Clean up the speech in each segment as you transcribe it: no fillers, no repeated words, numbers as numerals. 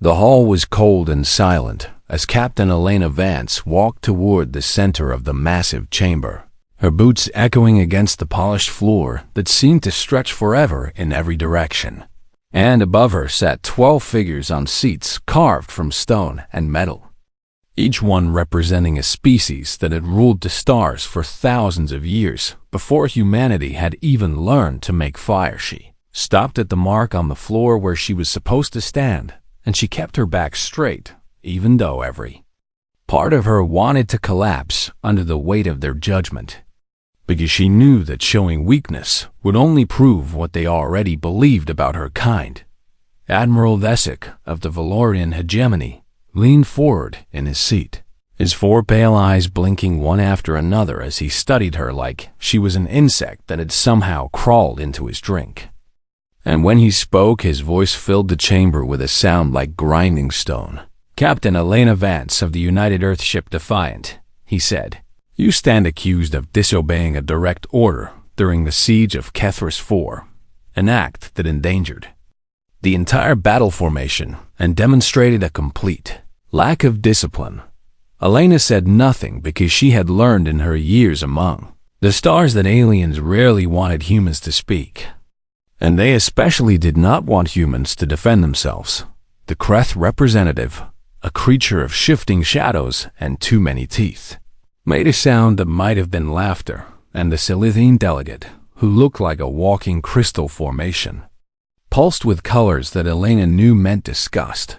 The hall was cold and silent as Captain Elena Vance walked toward the center of the massive chamber, her boots echoing against the polished floor that seemed to stretch forever in every direction. And above her sat 12 figures on seats carved from stone and metal, each one representing a species that had ruled the stars for thousands of years before humanity had even learned to make fire. She stopped at the mark on the floor where she was supposed to stand, and she kept her back straight, even though every part of her wanted to collapse under the weight of their judgment, because she knew that showing weakness would only prove what they already believed about her kind. Admiral Vesic of the Valorian hegemony leaned forward in his seat, his 4 pale eyes blinking one after another as he studied her like she was an insect that had somehow crawled into his drink. And when he spoke, his voice filled the chamber with a sound like grinding stone. "Captain Elena Vance of the United Earthship Defiant," he said, "you stand accused of disobeying a direct order during the siege of Kethris IV, an act that endangered the entire battle formation and demonstrated a complete lack of discipline." Elena said nothing because she had learned in her years among the stars that aliens rarely wanted humans to speak. And they especially did not want humans to defend themselves. The Kreth representative, a creature of shifting shadows and too many teeth, made a sound that might have been laughter, and the Silithine delegate, who looked like a walking crystal formation, pulsed with colors that Elena knew meant disgust.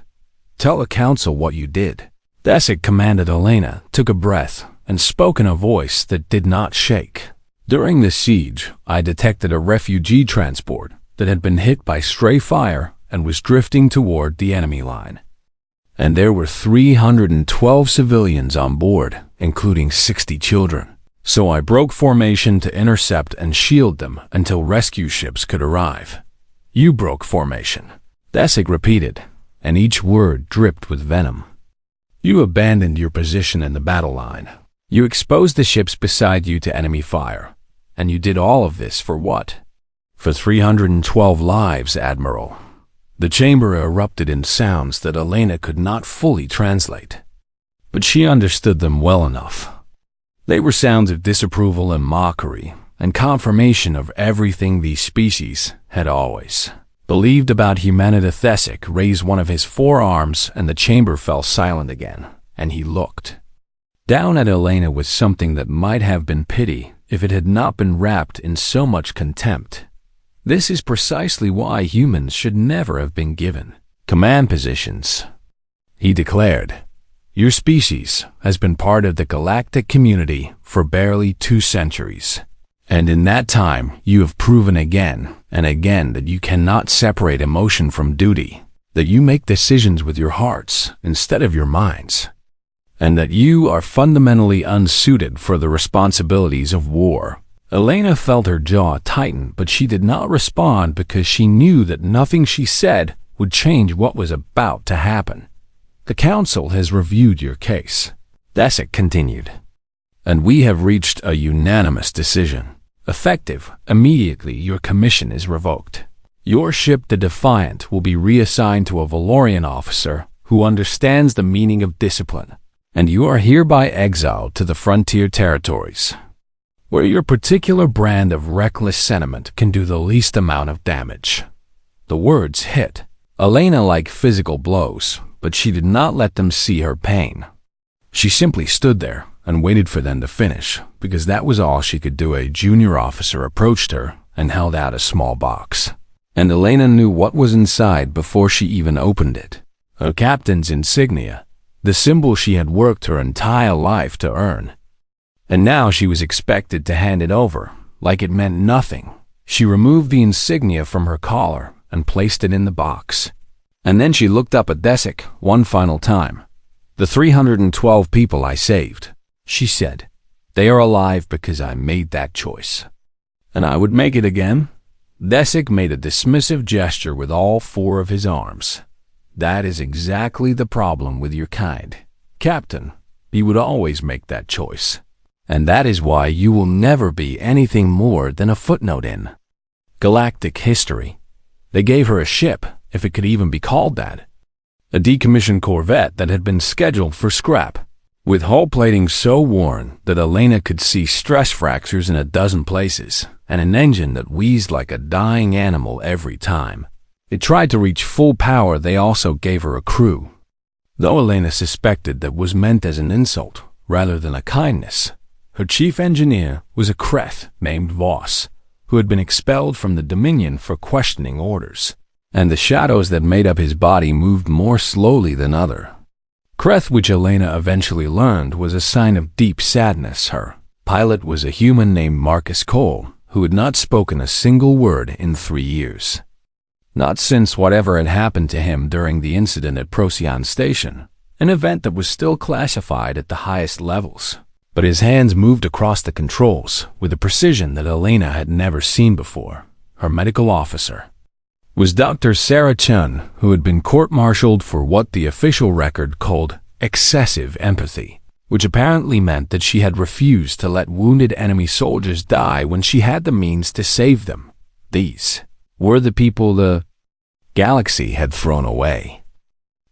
"Tell the council what you did." Vesic commanded. Elena took a breath and spoke in a voice that did not shake. "During the siege, I detected a refugee transport that had been hit by stray fire and was drifting toward the enemy line. And there were 312 civilians on board, including 60 children. So I broke formation to intercept and shield them until rescue ships could arrive." "You broke formation," Vesic repeated, and each word dripped with venom. "You abandoned your position in the battle line. You exposed the ships beside you to enemy fire. And you did all of this for what?" "For 312 lives, Admiral." The chamber erupted in sounds that Elena could not fully translate, but she understood them well enough. They were sounds of disapproval and mockery, and confirmation of everything these species had always believed about humanity. Vesic raised one of his forearms and the chamber fell silent again, and he looked down at Elena with something that might have been pity if it had not been wrapped in so much contempt. "This is precisely why humans should never have been given command positions," he declared. "Your species has been part of the galactic community for barely 2 centuries. And in that time, you have proven again and again that you cannot separate emotion from duty, that you make decisions with your hearts instead of your minds, and that you are fundamentally unsuited for the responsibilities of war." Elena felt her jaw tighten, but she did not respond because she knew that nothing she said would change what was about to happen. "The council has reviewed your case," Vesic continued, "and we have reached a unanimous decision. Effective immediately, your commission is revoked. Your ship, the Defiant, will be reassigned to a Valorian officer who understands the meaning of discipline, and you are hereby exiled to the frontier territories, where your particular brand of reckless sentiment can do the least amount of damage." The words hit Elena like physical blows, but she did not let them see her pain. She simply stood there and waited for them to finish, because that was all she could do. A junior officer approached her and held out a small box, and Elena knew what was inside before she even opened it. A captain's insignia, the symbol she had worked her entire life to earn. And now she was expected to hand it over, like it meant nothing. She removed the insignia from her collar and placed it in the box. And then she looked up at Vesic one final time. "The 312 people I saved," she said. "They are alive because I made that choice. And I would make it again." Vesic made a dismissive gesture with all 4 of his arms. "That is exactly the problem with your kind, Captain. You would always make that choice. And that is why you will never be anything more than a footnote in galactic history." They gave her a ship, if it could even be called that. a decommissioned corvette that had been scheduled for scrap, with hull plating so worn that Elena could see stress fractures in a dozen places, and an engine that wheezed like a dying animal every time it tried to reach full power. They also gave her a crew, though Elena suspected that was meant as an insult rather than a kindness. Her chief engineer was a Kreth named Voss, who had been expelled from the Dominion for questioning orders, and the shadows that made up his body moved more slowly than other. Kreth, which Elena eventually learned, was a sign of deep sadness. Her pilot was a human named Marcus Cole, who had not spoken a single word in 3 years. Not since whatever had happened to him during the incident at Procyon Station, an event that was still classified at the highest levels. But his hands moved across the controls with a precision that Elena had never seen before. Her medical officer was Dr. Sarah Chun, who had been court-martialed for what the official record called excessive empathy, which apparently meant that she had refused to let wounded enemy soldiers die when she had the means to save them. These were the people the galaxy had thrown away,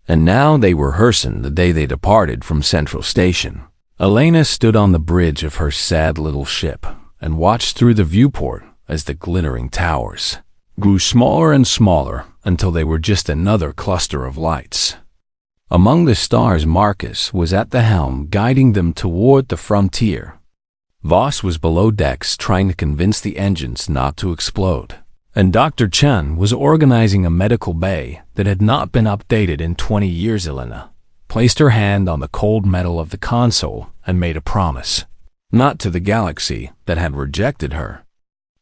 and now they were rehearsing the day they departed from Central Station. Elena stood on the bridge of her sad little ship and watched through the viewport as the glittering towers grew smaller and smaller until they were just another cluster of lights. Among the stars, Marcus was at the helm, guiding them toward the frontier. Voss was below decks trying to convince the engines not to explode, and Dr. Chun was organizing a medical bay that had not been updated in 20 years. Elena placed her hand on the cold metal of the console and made a promise, not to the galaxy that had rejected her,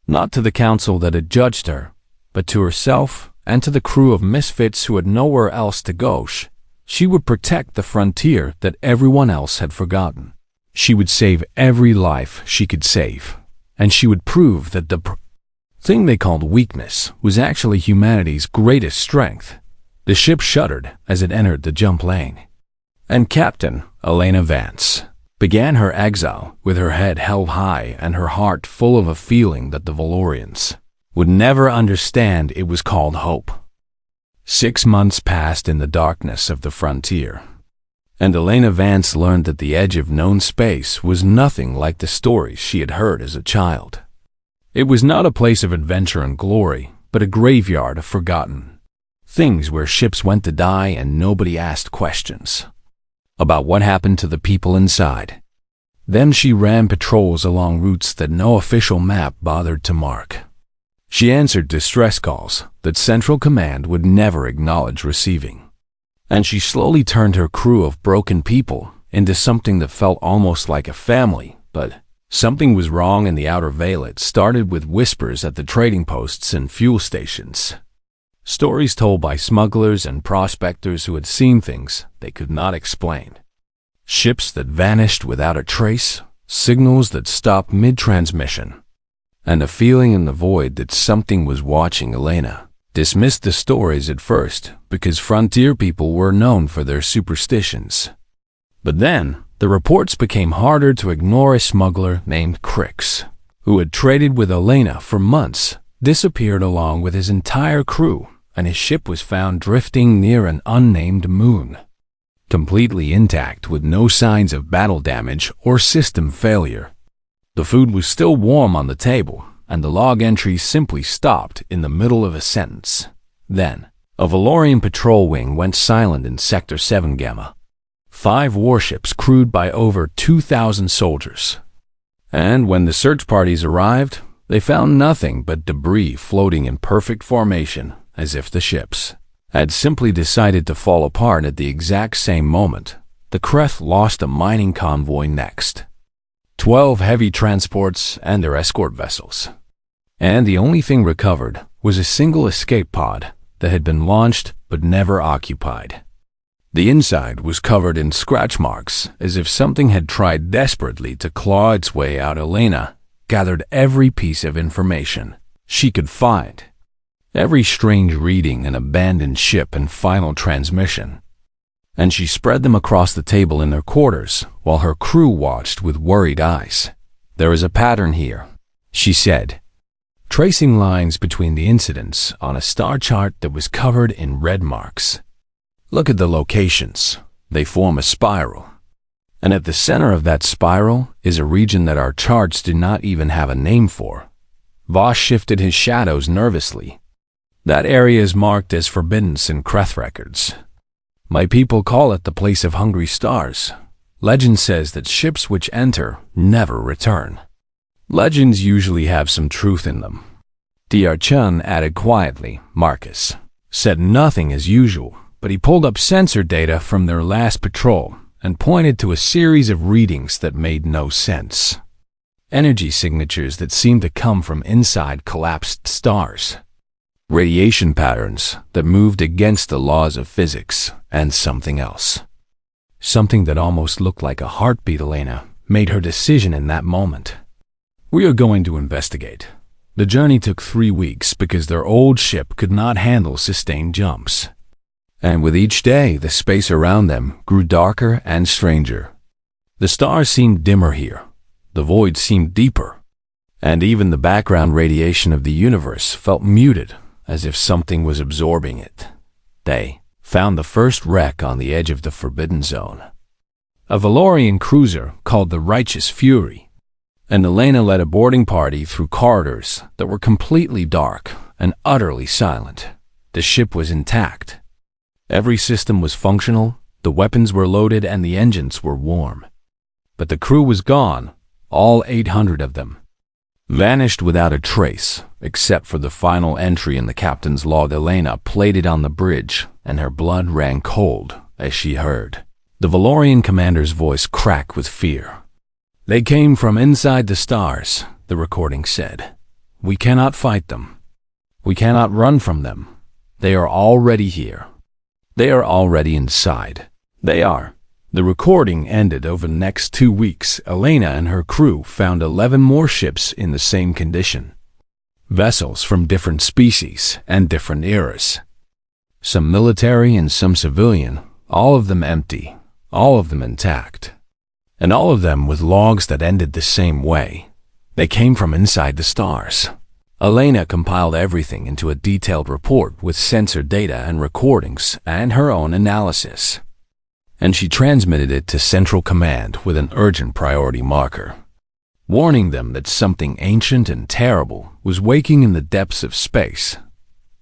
not to the council that had judged her, but to herself and to the crew of misfits who had nowhere else to go. She would protect the frontier that everyone else had forgotten. She would save every life she could save, and she would prove that the thing they called weakness was actually humanity's greatest strength. The ship shuddered as it entered the jump lane, and Captain Elena Vance began her exile with her head held high and her heart full of a feeling that the Valorians would never understand. It was called hope. 6 months passed in the darkness of the frontier, and Elena Vance learned that the edge of known space was nothing like the stories she had heard as a child. It was not a place of adventure and glory, but a graveyard of forgotten things where ships went to die and nobody asked questions about what happened to the people inside. Then she ran patrols along routes that no official map bothered to mark. She answered distress calls that Central Command would never acknowledge receiving, and she slowly turned her crew of broken people into something that felt almost like a family. But something was wrong in the outer veil. It started with whispers at the trading posts and fuel stations, stories told by smugglers and prospectors who had seen things they could not explain, ships that vanished without a trace, signals that stopped mid-transmission, and a feeling in the void that something was watching. Elena dismissed the stories at first because frontier people were known for their superstitions. But then the reports became harder to ignore. A smuggler named Crix, who had traded with Elena for months, disappeared along with his entire crew, and his ship was found drifting near an unnamed moon, completely intact with no signs of battle damage or system failure. The food was still warm on the table, and the log entries simply stopped in the middle of a sentence. Then, a Valorian patrol wing went silent in Sector 7 Gamma. 5 warships crewed by over 2,000 soldiers. And when the search parties arrived, they found nothing but debris floating in perfect formation, as if the ships had simply decided to fall apart at the exact same moment. The Kreth lost a mining convoy next, 12 heavy transports and their escort vessels, and the only thing recovered was a single escape pod that had been launched but never occupied. The inside was covered in scratch marks, as if something had tried desperately to claw its way out. Elena gathered every piece of information she could find, every strange reading, an abandoned ship and final transmission, and she spread them across the table in their quarters while her crew watched with worried eyes. "There is a pattern here," she said, tracing lines between the incidents on a star chart that was covered in red marks. Look at the locations. They form a spiral. And at the center of that spiral is a region that our charts do not even have a name for. Voss shifted his shadows nervously. That area is marked as forbidden in Kreth records. My people call it the place of hungry stars. Legend says that ships which enter never return. Legends usually have some truth in them. Dr. Chun added quietly. Marcus said nothing as usual, but he pulled up sensor data from their last patrol and pointed to a series of readings that made no sense. Energy signatures that seemed to come from inside collapsed stars. Radiation patterns that moved against the laws of physics, and something else. Something that almost looked like a heartbeat. Elena made her decision in that moment. We are going to investigate. The journey took 3 weeks because their old ship could not handle sustained jumps. And with each day, the space around them grew darker and stranger. The stars seemed dimmer here. The void seemed deeper. And even the background radiation of the universe felt muted, as if something was absorbing it. They found the first wreck on the edge of the Forbidden Zone. A Valorian cruiser called the Righteous Fury. And Elena led a boarding party through corridors that were completely dark and utterly silent. The ship was intact. Every system was functional, the weapons were loaded, and the engines were warm. But the crew was gone, all 800 of them. Vanished without a trace, except for the final entry in the captain's log. Elena played it on the bridge, and her blood ran cold as she heard the Valorian commander's voice crack with fear. They came from inside the stars, the recording said. We cannot fight them. We cannot run from them. They are already here. They are already inside. They are. The recording ended. Over the next 2 weeks. Elena and her crew found 11 more ships in the same condition. Vessels from different species and different eras. Some military and some civilian, all of them empty, all of them intact. And all of them with logs that ended the same way. They came from inside the stars. Elena compiled everything into a detailed report with sensor data and recordings and her own analysis. And she transmitted it to Central Command with an urgent priority marker, warning them that something ancient and terrible was waking in the depths of space.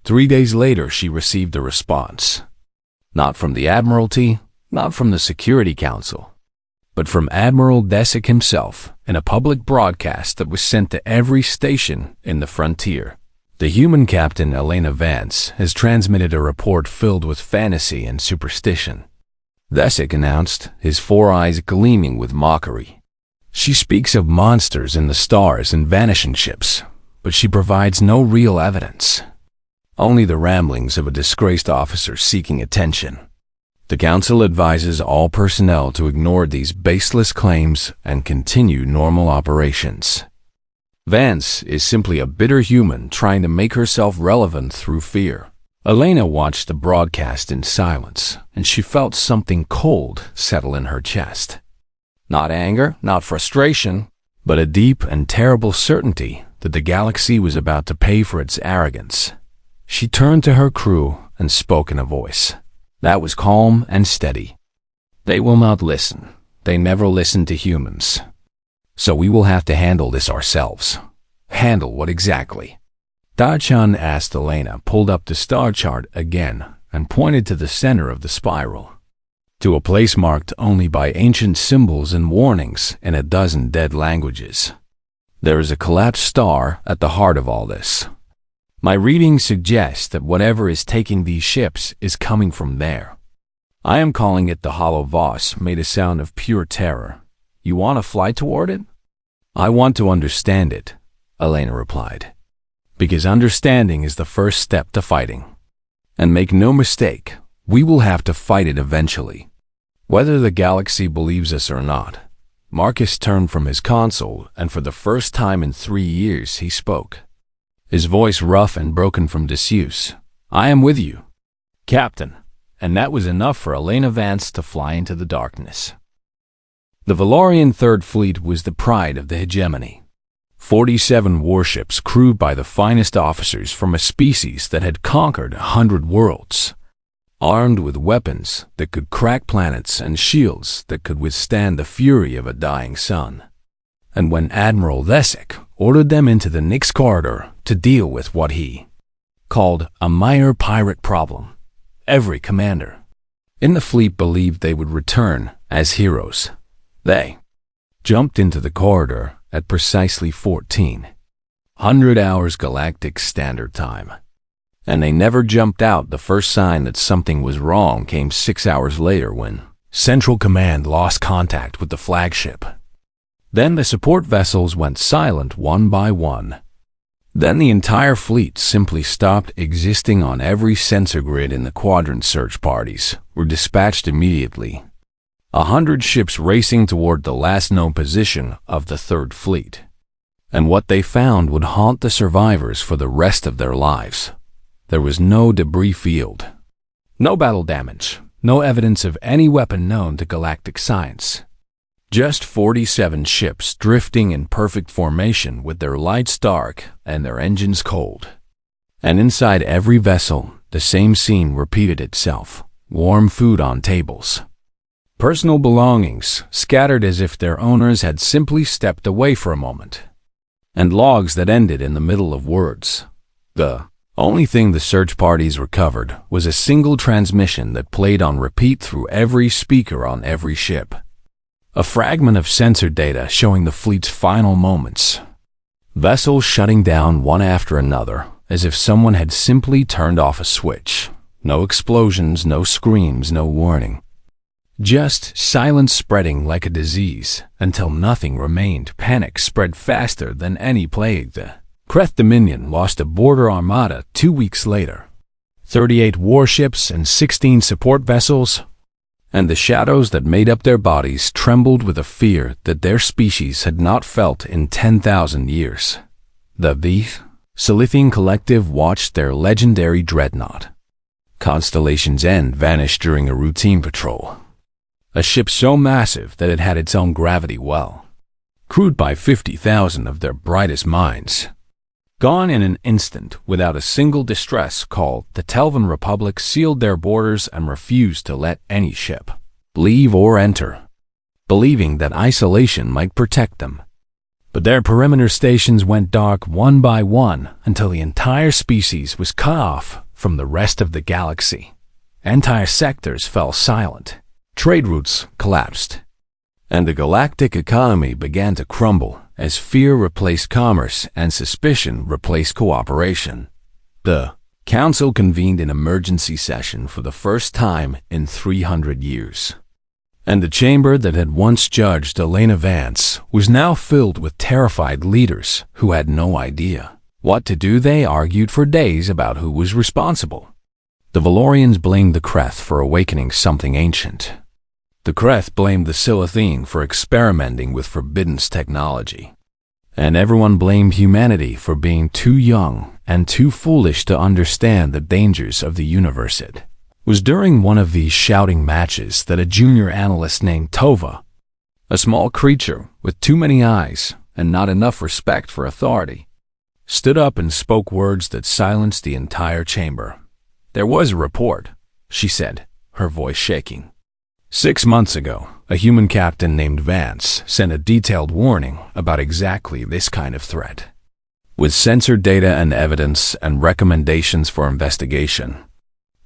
3 days later, she received a response. Not from the Admiralty, not from the Security Council, but from Admiral Desick himself in a public broadcast that was sent to every station in the frontier. The human captain, Elena Vance, has transmitted a report filled with fantasy and superstition. Desick announced, his 4 eyes gleaming with mockery. She speaks of monsters in the stars and vanishing ships, but she provides no real evidence. Only the ramblings of a disgraced officer seeking attention. The Council advises all personnel to ignore these baseless claims and continue normal operations. Vance is simply a bitter human trying to make herself relevant through fear. Elena watched the broadcast in silence, and she felt something cold settle in her chest. Not anger, not frustration, but a deep and terrible certainty that the galaxy was about to pay for its arrogance. She turned to her crew and spoke in a voice that was calm and steady. They will not listen. They never listen to humans. So we will have to handle this ourselves. Handle what exactly? Da-chan asked. Elena pulled up the star chart again and pointed to the center of the spiral, to a place marked only by ancient symbols and warnings in a dozen dead languages. There is a collapsed star at the heart of all this. My readings suggest that whatever is taking these ships is coming from there. I am calling it the Hollow. Voss made a sound of pure terror. You want to fly toward it? I want to understand it, Elena replied. Because understanding is the first step to fighting. And make no mistake, we will have to fight it eventually. Whether the galaxy believes us or not. Marcus turned from his console, and for the first time in 3 years he spoke. His voice rough and broken from disuse. I am with you, Captain. And that was enough for Elena Vance to fly into the darkness. The Valorian Third Fleet was the pride of the hegemony. 47 warships crewed by the finest officers from a species that had conquered 100 worlds. armed with weapons that could crack planets and shields that could withstand the fury of a dying sun. And when Admiral Lessig ordered them into the Nix corridor to deal with what he called a minor pirate problem, every commander in the fleet believed they would return as heroes. They jumped into the corridor at precisely 1400 hours Galactic Standard Time. And they never jumped out. The first sign that something was wrong came 6 hours later when Central Command lost contact with the flagship. Then the support vessels went silent one by one. Then the entire fleet simply stopped existing. On every sensor grid in the quadrant, search parties were dispatched immediately. 100 ships racing toward the last known position of the Third Fleet. And what they found would haunt the survivors for the rest of their lives. There was no debris field, no battle damage, no evidence of any weapon known to galactic science. Just 47 ships drifting in perfect formation with their lights dark and their engines cold. And inside every vessel, the same scene repeated itself. Warm food on tables. Personal belongings scattered as if their owners had simply stepped away for a moment. And logs that ended in the middle of words. The only thing the search parties recovered was a single transmission that played on repeat through every speaker on every ship. A fragment of sensor data showing the fleet's final moments. Vessels shutting down one after another, as if someone had simply turned off a switch. No explosions, no screams, no warning. Just silence spreading like a disease until nothing remained. Panic spread faster than any plague. The Kreth Dominion lost a border armada 2 weeks later. 38 warships and 16 support vessels. And the shadows that made up their bodies trembled with a fear that their species had not felt in 10,000 years. The Silithian Collective watched their legendary dreadnought, Constellation's End, vanish during a routine patrol. A ship so massive that it had its own gravity well, crewed by 50,000 of their brightest minds. Gone in an instant without a single distress call, the Telvan Republic sealed their borders and refused to let any ship leave or enter, believing that isolation might protect them. But their perimeter stations went dark one by one until the entire species was cut off from the rest of the galaxy. Entire sectors fell silent, trade routes collapsed, and the galactic economy began to crumble as fear replaced commerce and suspicion replaced cooperation. The Council convened an emergency session for the first time in 300 years. And the chamber that had once judged Elena Vance was now filled with terrified leaders who had no idea what to do. They argued for days about who was responsible. The Valorians blamed the Kreth for awakening something ancient. The Kreth blamed the Silithine for experimenting with forbidden technology. And everyone blamed humanity for being too young and too foolish to understand the dangers of the universe. It was during one of these shouting matches that a junior analyst named Tova, a small creature with too many eyes and not enough respect for authority, stood up and spoke words that silenced the entire chamber. "There was a report," she said, her voice shaking. 6 months ago, a human captain named Vance sent a detailed warning about exactly this kind of threat, with sensor data and evidence and recommendations for investigation.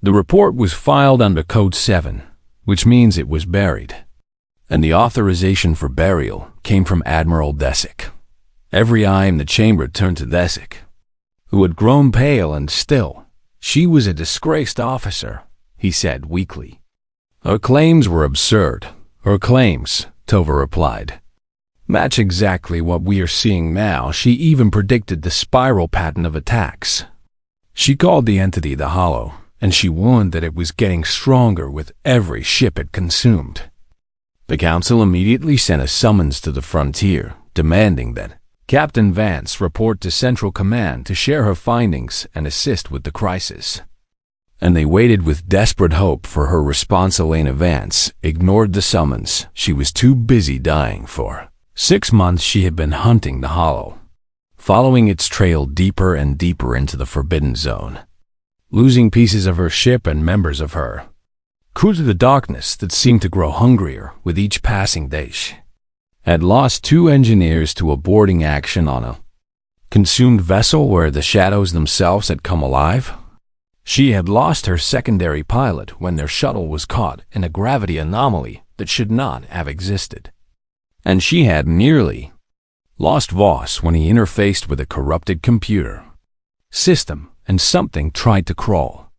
The report was filed under Code 7, which means it was buried, and the authorization for burial came from Admiral Lessig. Every eye in the chamber turned to Lessig, who had grown pale and still. "She was a disgraced officer," he said weakly. "Her claims were absurd." "Her claims," Tova replied, "match exactly what we are seeing now. She even predicted the spiral pattern of attacks. She called the entity the Hollow, and she warned that it was getting stronger with every ship it consumed." The Council immediately sent a summons to the frontier, demanding that Captain Vance report to Central Command to share her findings and assist with the crisis. And they waited with desperate hope for her response. Elena Vance ignored the summons. She was too busy dying. For 6 months she had been hunting the Hollow, following its trail deeper and deeper into the Forbidden Zone. losing pieces of her ship and members of her crew to the darkness that seemed to grow hungrier with each passing day. She had lost 2 engineers to a boarding action on a consumed vessel where the shadows themselves had come alive. She had lost her secondary pilot when their shuttle was caught in a gravity anomaly that should not have existed. And she had nearly lost Voss when he interfaced with a corrupted computer system and something tried to crawl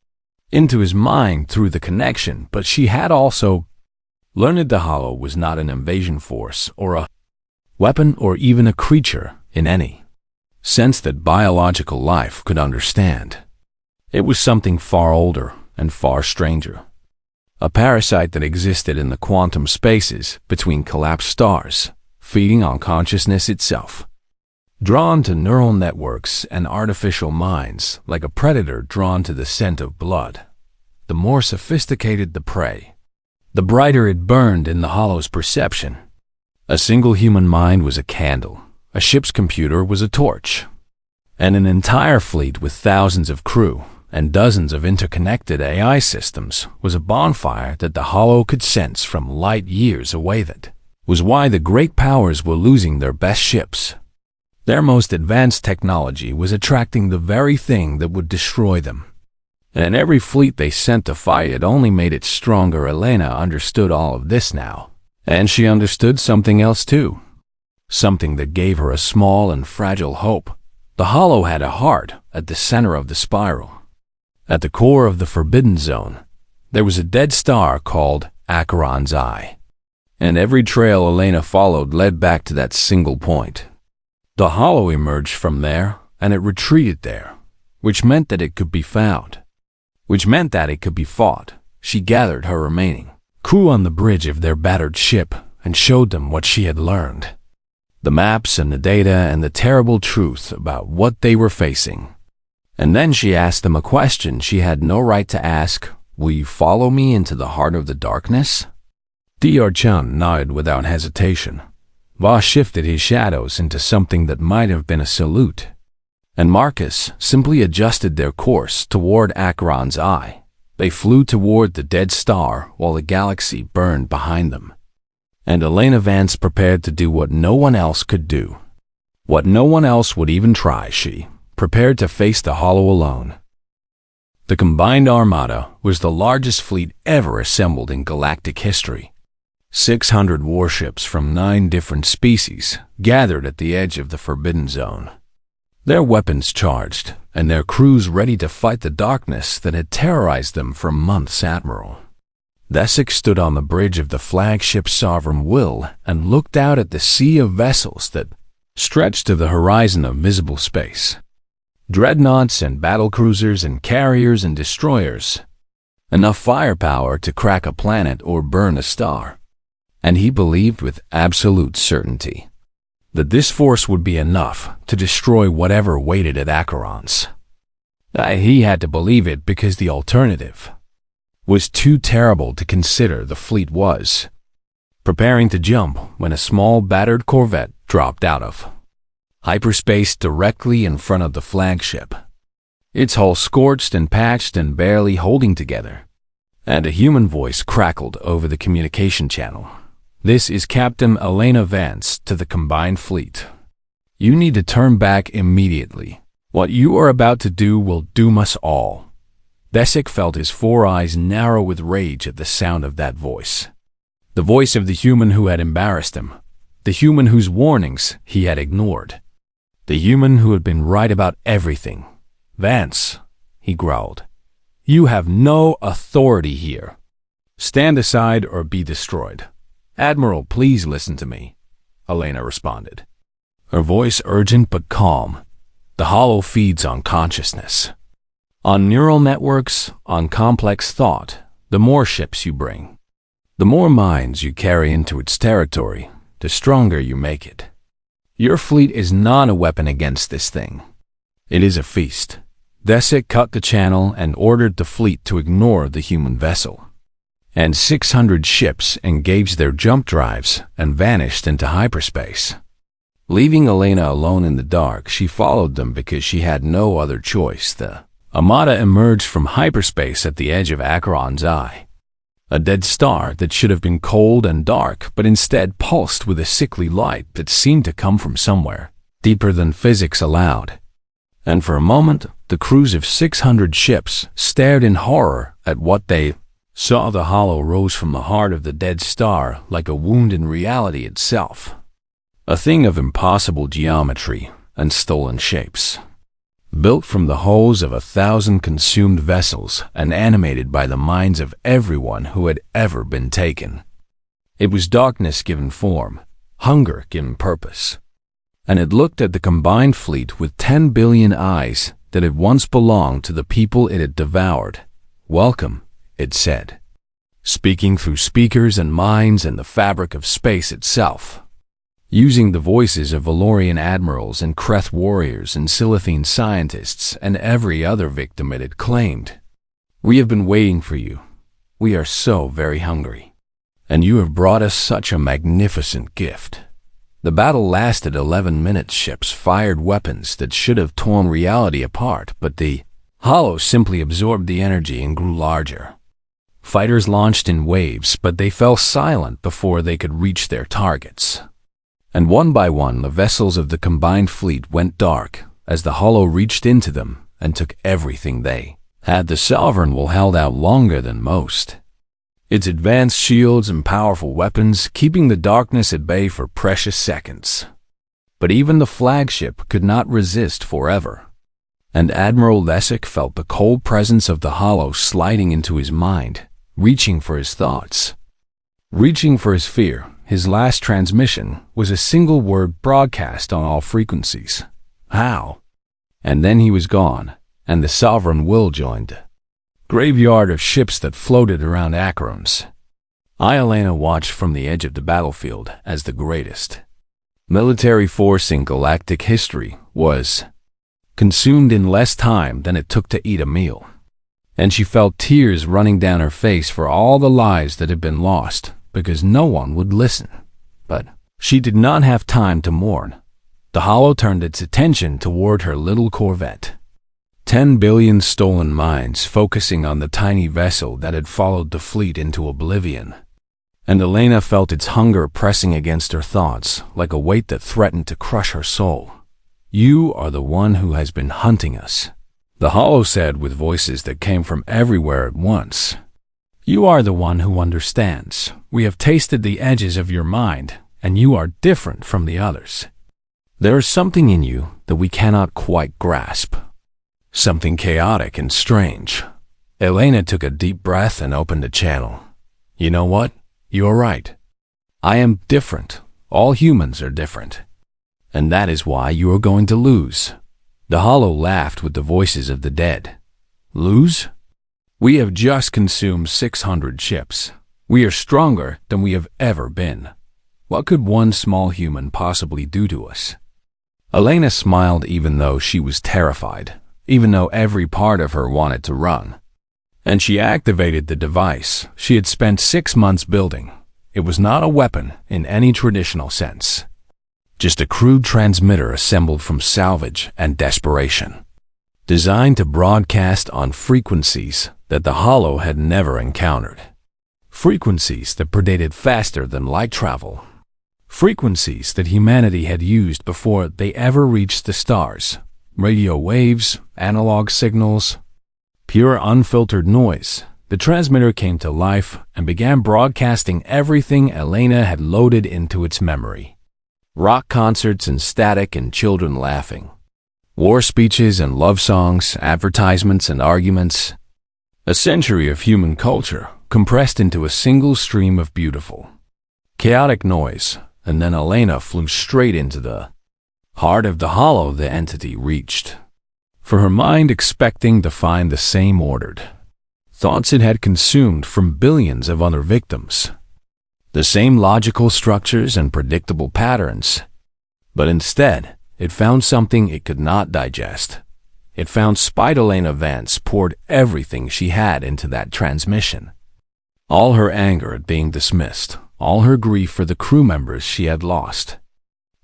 into his mind through the connection, but she had also learned the Hollow was not an invasion force or a weapon or even a creature in any sense that biological life could understand. It was something far older and far stranger. A parasite that existed in the quantum spaces between collapsed stars, feeding on consciousness itself. Drawn to neural networks and artificial minds like a predator drawn to the scent of blood. The more sophisticated the prey, the brighter it burned in the Hollow's perception. A single human mind was a candle, a ship's computer was a torch, and an entire fleet with thousands of crew and dozens of interconnected AI systems was a bonfire that the Hollow could sense from light years away. That was why the great powers were losing their best ships. Their most advanced technology was attracting the very thing that would destroy them. And every fleet they sent to fight it only made it stronger. Elena understood all of this now. And she understood something else too. Something that gave her a small and fragile hope. The Hollow had a heart at the center of the spiral. At the core of the Forbidden Zone, there was a dead star called Acheron's Eye. And every trail Elena followed led back to that single point. The Hollow emerged from there, and it retreated there, which meant that it could be found, which meant that it could be fought. She gathered her remaining crew on the bridge of their battered ship and showed them what she had learned. The maps and the data and the terrible truth about what they were facing. And then she asked them a question she had no right to ask. Will you follow me into the heart of the darkness? Diarchan nodded without hesitation. Voss shifted his shadows into something that might have been a salute, and Marcus simply adjusted their course toward Acheron's Eye. They flew toward the dead star while the galaxy burned behind them. And Elena Vance prepared to do what no one else could do. What no one else would even try. She prepared to face the Hollow alone. The combined armada was the largest fleet ever assembled in galactic history. 600 warships from 9 different species gathered at the edge of the Forbidden Zone. Their weapons charged, and their crews ready to fight the darkness that had terrorized them for months. Admiral Desic stood on the bridge of the flagship Sovereign Will and looked out at the sea of vessels that stretched to the horizon of visible space. Dreadnoughts and battlecruisers and carriers and destroyers. Enough firepower to crack a planet or burn a star. And he believed with absolute certainty that this force would be enough to destroy whatever waited at Acheron's. He had to believe it because the alternative was too terrible to consider. The fleet was preparing to jump when a small battered corvette dropped out of hyperspace directly in front of the flagship, its hull scorched and patched and barely holding together. And a human voice crackled over the communication channel. This is Captain Elena Vance to the combined fleet. You need to turn back immediately. What you are about to do will doom us all. Desic felt his 4 eyes narrow with rage at the sound of that voice. The voice of the human who had embarrassed him. The human whose warnings he had ignored. The human who had been right about everything. Vance, he growled. You have no authority here. Stand aside or be destroyed. Admiral, please listen to me, Elena responded. Her voice urgent but calm. The Hollow feeds on consciousness. On neural networks, on complex thought. The more ships you bring, the more minds you carry into its territory, the stronger you make it. Your fleet is not a weapon against this thing. It is a feast. Desic cut the channel and ordered the fleet to ignore the human vessel. And 600 ships engaged their jump drives and vanished into hyperspace. Leaving Elena alone in the dark, she followed them because she had no other choice. The Amada emerged from hyperspace at the edge of Acheron's eye. A dead star that should have been cold and dark, but instead pulsed with a sickly light that seemed to come from somewhere deeper than physics allowed. And for a moment, the crews of 600 ships stared in horror at what they saw. The hollow rose from the heart of the dead star like a wound in reality itself, a thing of impossible geometry and stolen shapes, built from the hulls of 1,000 consumed vessels and animated by the minds of everyone who had ever been taken. It was darkness given form, hunger given purpose, and it looked at the combined fleet with 10 billion eyes that had once belonged to the people it had devoured. "Welcome," it said, speaking through speakers and minds and the fabric of space itself. Using the voices of Valorian admirals and Kreth warriors and Silithine scientists and every other victim it had claimed. "We have been waiting for you. We are so very hungry. And you have brought us such a magnificent gift." The battle lasted 11 minutes. Ships fired weapons that should have torn reality apart, but the hollow simply absorbed the energy and grew larger. Fighters launched in waves, but they fell silent before they could reach their targets. And one by one, the vessels of the combined fleet went dark as the hollow reached into them and took everything they had. The Sovereign will held out longer than most, its advanced shields and powerful weapons keeping the darkness at bay for precious seconds. But even the flagship could not resist forever, and Admiral Lessig felt the cold presence of the hollow sliding into his mind, reaching for his thoughts, reaching for his fear. His last transmission was a single word broadcast on all frequencies. "How?" And then he was gone, and the Sovereign will joined the graveyard of ships that floated around Acheron's. Elena watched from the edge of the battlefield as the greatest military force in galactic history was consumed in less time than it took to eat a meal. And she felt tears running down her face for all the lives that had been lost, because no one would listen. But she did not have time to mourn. The hollow turned its attention toward her little corvette. 10 billion stolen minds focusing on the tiny vessel that had followed the fleet into oblivion. And Elena felt its hunger pressing against her thoughts like a weight that threatened to crush her soul. "You are the one who has been hunting us," the hollow said with voices that came from everywhere at once. "You are the one who understands. We have tasted the edges of your mind, and you are different from the others. There is something in you that we cannot quite grasp. Something chaotic and strange." Elena took a deep breath and opened a channel. "You know what? You're right. I am different. All humans are different. And that is why you are going to lose." The hollow laughed with the voices of the dead. "Lose? We have just consumed 600 ships. We are stronger than we have ever been. What could one small human possibly do to us?" Elena smiled even though she was terrified, even though every part of her wanted to run. And she activated the device she had spent 6 months building. It was not a weapon in any traditional sense, just a crude transmitter assembled from salvage and desperation, designed to broadcast on frequencies that the hollow had never encountered. Frequencies that predated faster than light travel. Frequencies that humanity had used before they ever reached the stars. Radio waves, analog signals, pure unfiltered noise. The transmitter came to life and began broadcasting everything Elena had loaded into its memory. Rock concerts and static and children laughing. War speeches and love songs, advertisements and arguments. A century of human culture compressed into a single stream of beautiful, chaotic noise, and then Elena flew straight into the heart of the hollow the entity reached, for her mind expecting to find the same ordered thoughts it had consumed from billions of other victims, the same logical structures and predictable patterns. But instead, it found something it could not digest. It found Elena Vance poured everything she had into that transmission. All her anger at being dismissed, all her grief for the crew members she had lost,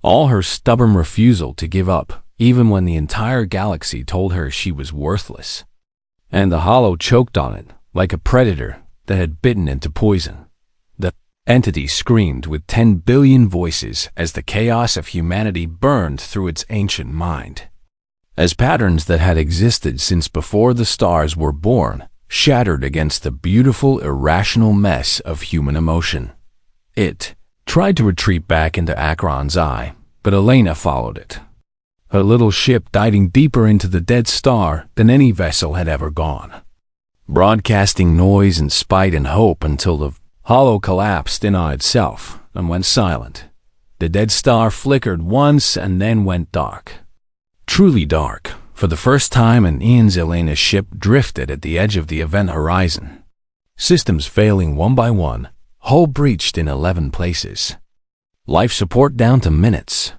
all her stubborn refusal to give up, even when the entire galaxy told her she was worthless. and the hollow choked on it like a predator that had bitten into poison. The entity screamed with 10 billion voices as the chaos of humanity burned through its ancient mind. As patterns that had existed since before the stars were born shattered against the beautiful, irrational mess of human emotion. It tried to retreat back into Acheron's eye, but Elena followed it, her little ship diving deeper into the dead star than any vessel had ever gone, broadcasting noise and spite and hope until the hollow collapsed in on itself and went silent. The dead star flickered once and then went dark. Truly dark. For the first time, Ian's Elena's ship drifted at the edge of the event horizon. Systems failing one by one, hull breached in 11 places. Life support down to minutes.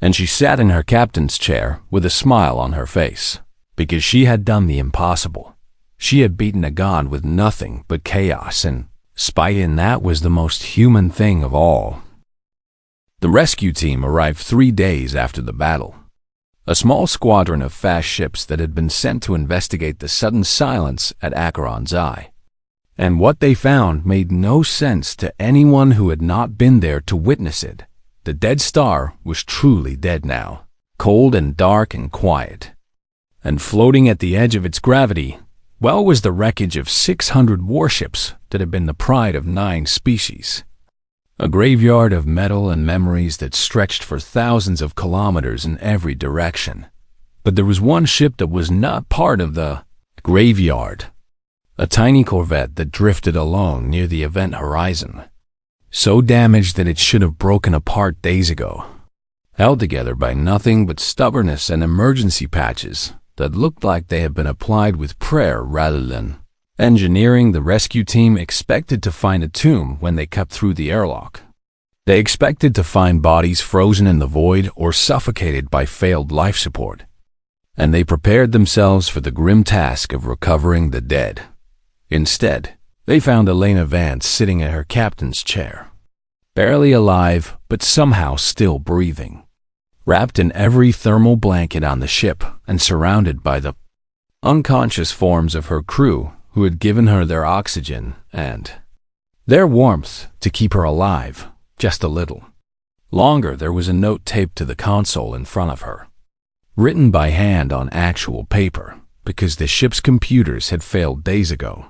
And she sat in her captain's chair with a smile on her face, because she had done the impossible. She had beaten a god with nothing but chaos, and spite in that was the most human thing of all. The rescue team arrived 3 days after the battle. A small squadron of fast ships that had been sent to investigate the sudden silence at Acheron's Eye. And what they found made no sense to anyone who had not been there to witness it. The dead star was truly dead now, cold and dark and quiet. And floating at the edge of its gravity, well, was the wreckage of 600 warships that had been the pride of 9 species. A graveyard of metal and memories that stretched for thousands of kilometers in every direction. But there was one ship that was not part of the graveyard. A tiny corvette that drifted alone near the event horizon. So damaged that it should have broken apart days ago. Held together by nothing but stubbornness and emergency patches that looked like they had been applied with prayer rather than engineering. The rescue team expected to find a tomb when they cut through the airlock. They expected to find bodies frozen in the void or suffocated by failed life support. And they prepared themselves for the grim task of recovering the dead. Instead, they found Elena Vance sitting in her captain's chair, barely alive but somehow still breathing, wrapped in every thermal blanket on the ship and surrounded by the unconscious forms of her crew who had given her their oxygen and their warmth to keep her alive, just a little longer. There was a note taped to the console in front of her, written by hand on actual paper because the ship's computers had failed days ago.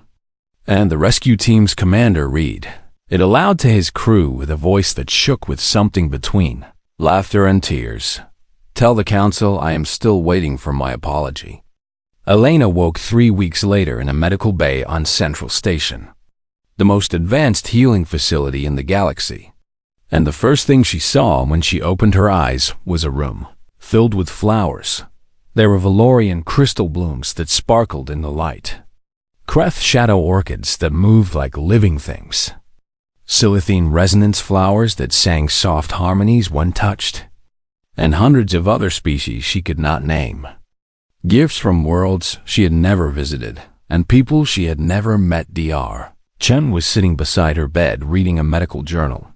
And the rescue team's commander read it aloud to his crew with a voice that shook with something between laughter and tears. "Tell the council I am still waiting for my apology." Elena woke 3 weeks later in a medical bay on Central Station, the most advanced healing facility in the galaxy. And the first thing she saw when she opened her eyes was a room filled with flowers. There were Valorian crystal blooms that sparkled in the light, Kreth shadow orchids that moved like living things, silithine resonance flowers that sang soft harmonies when touched, and hundreds of other species she could not name. Gifts from worlds she had never visited and people she had never met. Dr. Chen was sitting beside her bed reading a medical journal.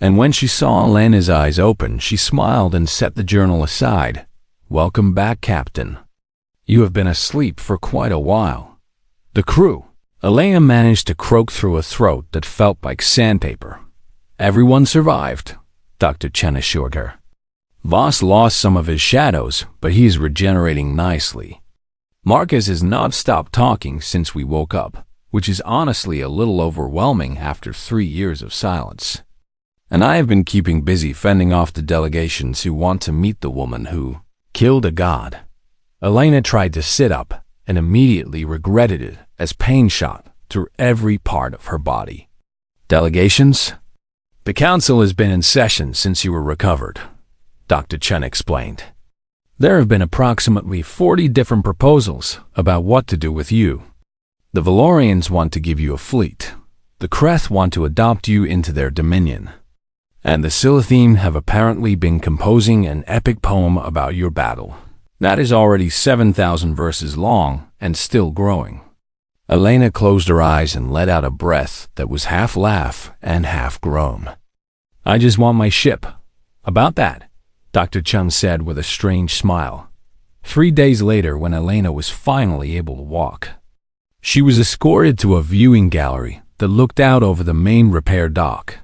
And when she saw Elena's eyes open, she smiled and set the journal aside. "Welcome back, Captain. You have been asleep for quite a while." The crew. Elena managed to croak through a throat that felt like sandpaper. "Everyone survived," Dr. Chen assured her. "Voss lost some of his shadows, but he is regenerating nicely. Marcus has not stopped talking since we woke up, which is honestly a little overwhelming after 3 years of silence. And I have been keeping busy fending off the delegations who want to meet the woman who killed a god." Elena tried to sit up and immediately regretted it as pain shot through every part of her body. "Delegations? The council has been in session since you were recovered," Dr. Chen explained. "There have been approximately 40 different proposals about what to do with you. The Valorians want to give you a fleet. The Kreth want to adopt you into their dominion. And the Silithine have apparently been composing an epic poem about your battle. That is already 7,000 verses long and still growing." Elena closed her eyes and let out a breath that was half laugh and half groan. "I just want my ship." "About that," Dr. Chen said with a strange smile. 3 days later, when Elena was finally able to walk, she was escorted to a viewing gallery that looked out over the main repair dock.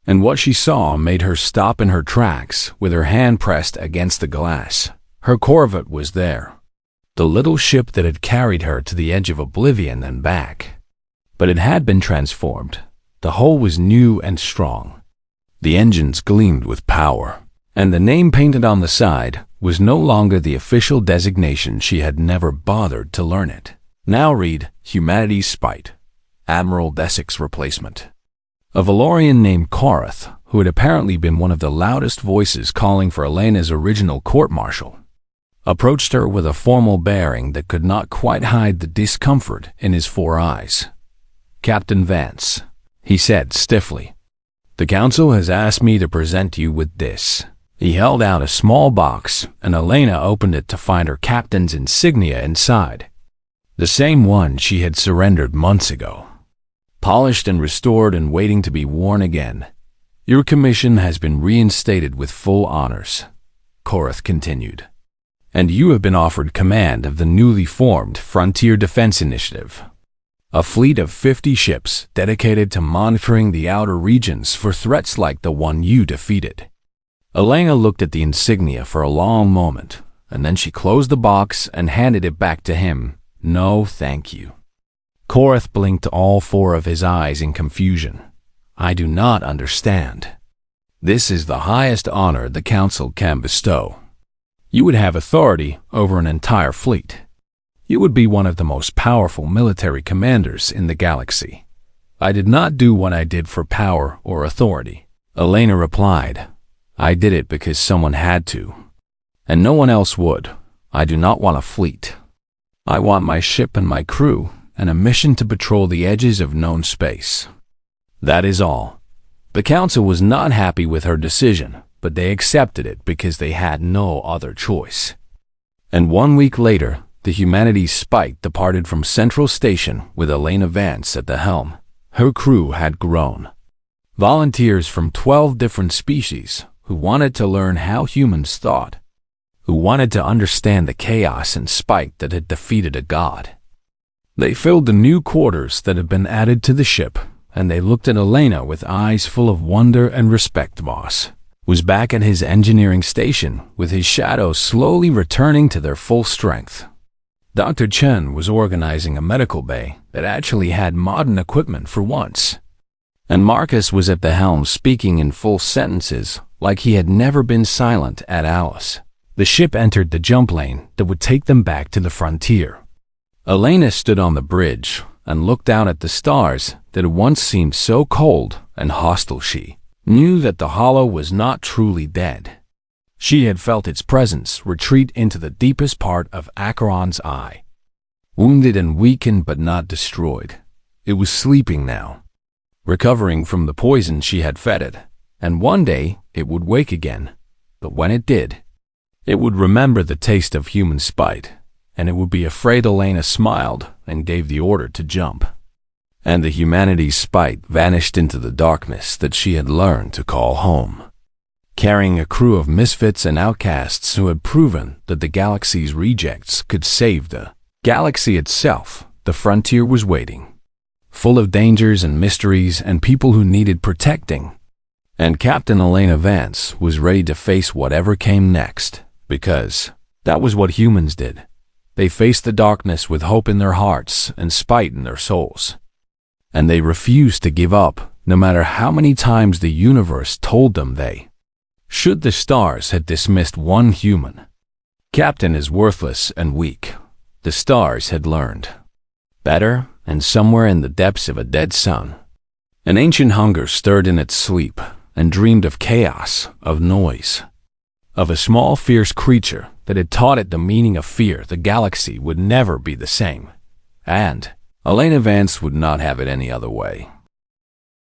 And what she saw made her stop in her tracks with her hand pressed against the glass. Her corvette was there, the little ship that had carried her to the edge of oblivion and back. But it had been transformed. The hull was new and strong. The engines gleamed with power, and the name painted on the side was no longer the official designation. She had never bothered to learn it. Now read Humanity's Spite, Admiral Desick's replacement. A Valorian named Korath, who had apparently been one of the loudest voices calling for Elena's original court-martial, approached her with a formal bearing that could not quite hide the discomfort in his 4 eyes. "Captain Vance," he said stiffly, "the council has asked me to present you with this." He held out a small box, and Elena opened it to find her captain's insignia inside, the same one she had surrendered months ago, polished and restored and waiting to be worn again. "Your commission has been reinstated with full honors," Korath continued, "and you have been offered command of the newly formed Frontier Defense Initiative, a fleet of 50 ships dedicated to monitoring the outer regions for threats like the one you defeated." Elena looked at the insignia for a long moment, and then she closed the box and handed it back to him. "No, thank you." Korath blinked all 4 of his eyes in confusion. "I do not understand. This is the highest honor the council can bestow. You would have authority over an entire fleet. You would be one of the most powerful military commanders in the galaxy." "I did not do what I did for power or authority," Elena replied. "I did it because someone had to, and no one else would. I do not want a fleet. I want my ship and my crew, and a mission to patrol the edges of known space. That is all." The council was not happy with her decision, but they accepted it because they had no other choice. And 1 week later, the Humanity's Spite departed from Central Station with Elena Vance at the helm. Her crew had grown. Volunteers from 12 different species who wanted to learn how humans thought, who wanted to understand the chaos and spite that had defeated a god. They filled the new quarters that had been added to the ship, and they looked at Elena with eyes full of wonder and respect. Voss was back at his engineering station, with his shadows slowly returning to their full strength. Dr. Chen was organizing a medical bay that actually had modern equipment for once. And Marcus was at the helm speaking in full sentences like he had never been silent at Alice. The ship entered the jump lane that would take them back to the frontier. Elena stood on the bridge and looked out at the stars that had once seemed so cold and hostile. She knew that the hollow was not truly dead. She had felt its presence retreat into the deepest part of Acheron's eye. Wounded and weakened but not destroyed, it was sleeping now, recovering from the poison she had fed it, and one day it would wake again. But when it did, it would remember the taste of human spite, and it would be afraid. Elena smiled and gave the order to jump. And the Humanity's Spite vanished into the darkness that she had learned to call home, carrying a crew of misfits and outcasts who had proven that the galaxy's rejects could save the galaxy itself. The frontier was waiting, full of dangers and mysteries and people who needed protecting. And Captain Elena Vance was ready to face whatever came next, because that was what humans did. They faced the darkness with hope in their hearts and spite in their souls. And they refused to give up, no matter how many times the universe told them they should. The stars had dismissed one human. Captain is worthless and weak. The stars had learned better, and somewhere in the depths of a dead sun, an ancient hunger stirred in its sleep and dreamed of chaos, of noise, of a small fierce creature that had taught it the meaning of fear. The galaxy would never be the same, and Elena Vance would not have it any other way.